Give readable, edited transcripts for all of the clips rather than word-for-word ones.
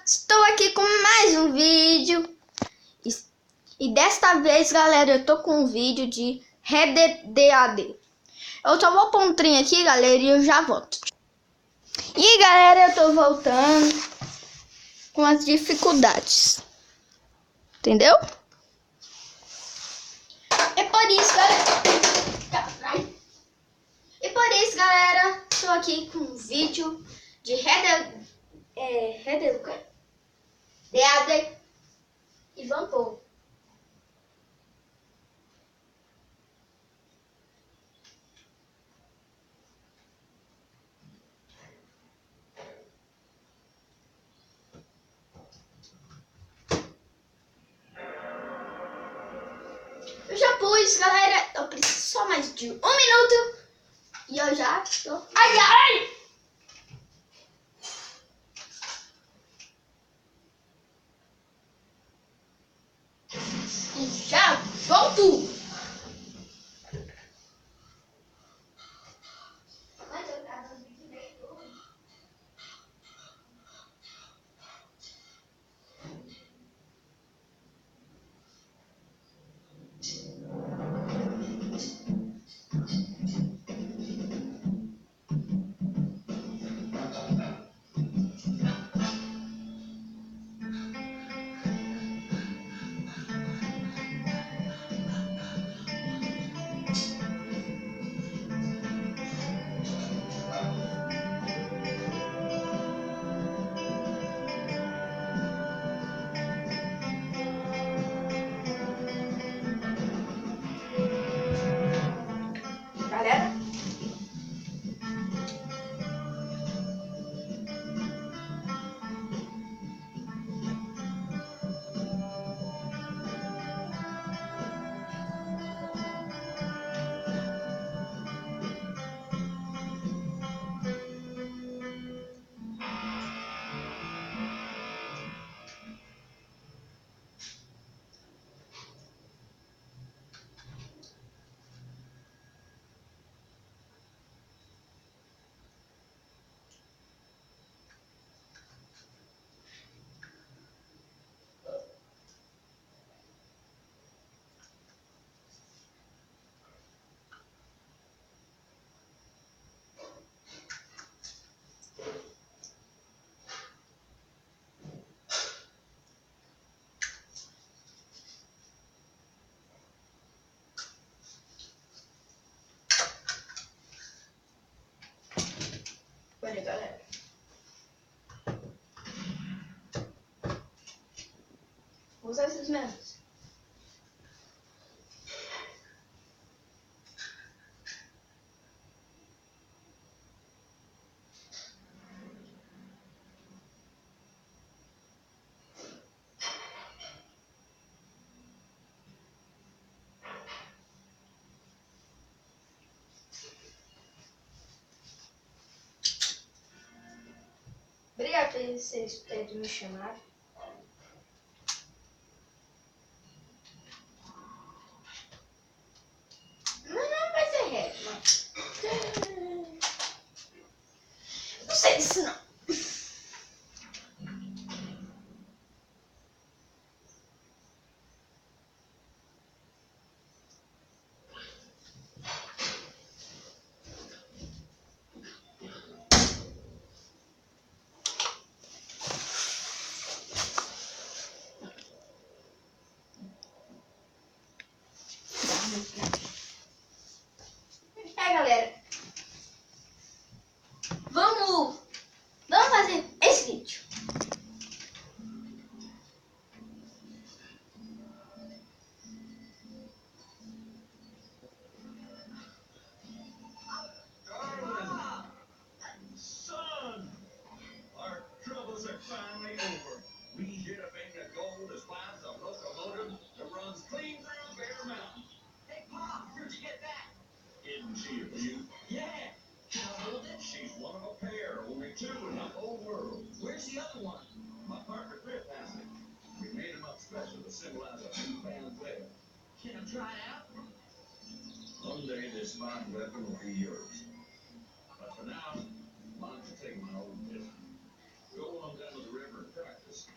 Estou aqui com mais um vídeo. E desta vez, galera, eu tô com um vídeo de RDDAD. Eu só vou pôr um trem aqui, galera, e eu já volto. E galera, eu tô voltando com as dificuldades. Entendeu? E por isso, galera, estou aqui com um vídeo de RDDAD e vamos pôr. Eu já pus, galera. Eu preciso só mais de 1 minuto. E eu já tô. Ai, ai! E já volto. Galera, olha, galera. Vou usar esses mesmos. Obrigado por vocês terem me chamado. Mas não vai ser reto, mas... Não sei disso não. Galera, vamos fazer esse vídeo. Son, our troubles are finally over. We hit a vein of gold as fast as a locomotive that runs clean through Bear Mountain. Hey, Pop, where'd you get that? Isn't she a beaut? Yeah. How old is she? She's one of a pair, only 2 in the whole world. Where's the other one? My partner Cliff has it. We made him up special to symbolize a 2-pound whale. Can I try it out? Someday this fine weapon will be yours. But for now, why don't you take my old pistol? Go on down to the river and practice.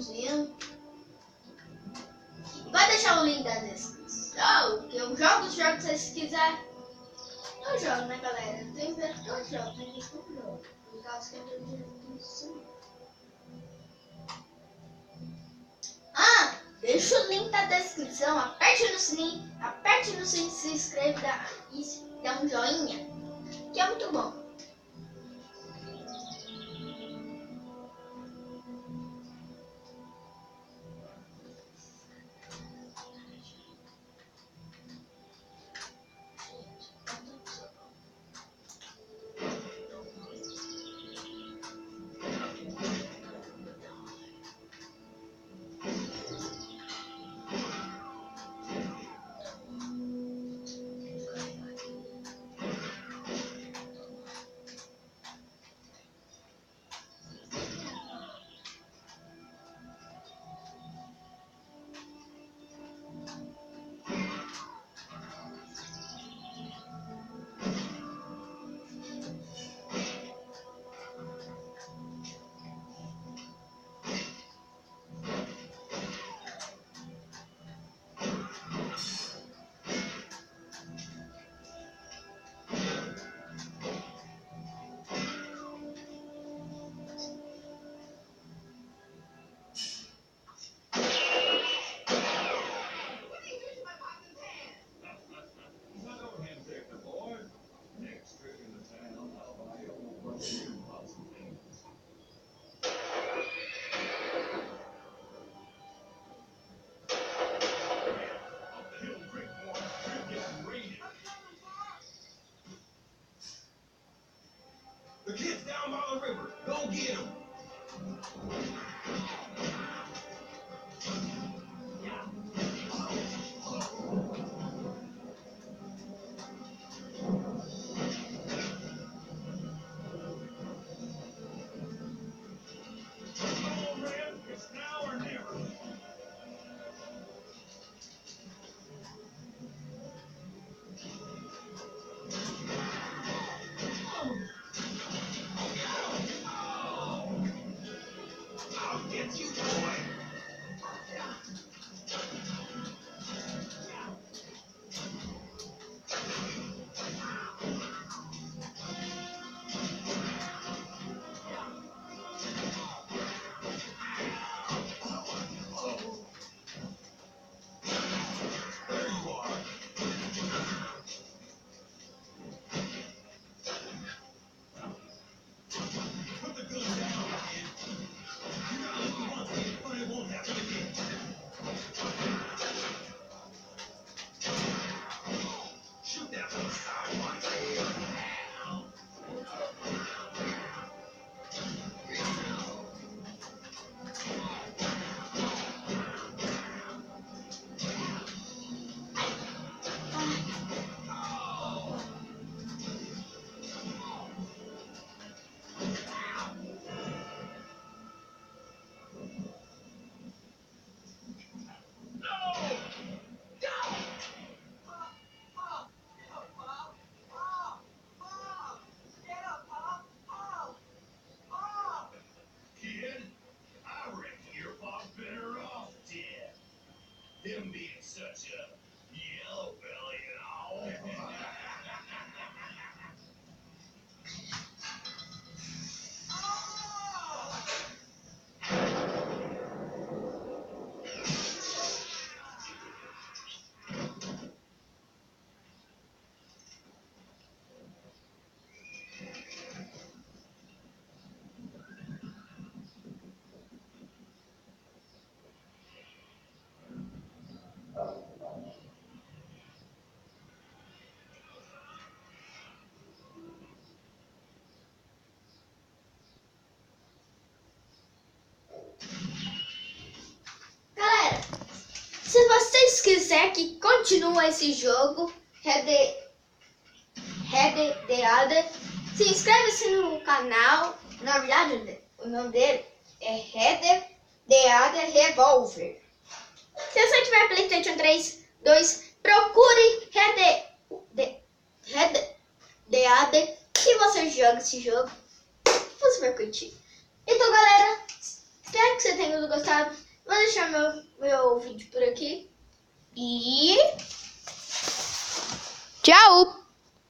bonzinho. Vai deixar o link da descrição, que eu jogo os jogos se vocês quiserem. Eu jogo, né, galera? Eu tenho que eu jogo, tem que eu jogo. Por causa que eu tô direto isso. Ah, deixa o link da descrição, aperte no sininho, se inscreve e dá um joinha, que é muito bom. The kid's down by the river. Go get him. Come on, Red. It's now or never. I'll get you, boy. There you are. Put the gun down, kid. You got to live once, but it won't happen again. Shoot that one sideways. Kid, I reckon your pop's better off dead. Him being such a yellow belly and all. Galera, se vocês quiserem que continue esse jogo, Red Dead, se inscreve-se no canal. Na verdade, o nome dele é Red Dead Revolver. Se você tiver PlayStation 3, 2, procure Red Dead, que você joga esse jogo, você vai curtir. Então, galera, Espero que você tenha gostado. Vou deixar meu vídeo por aqui. E tchau!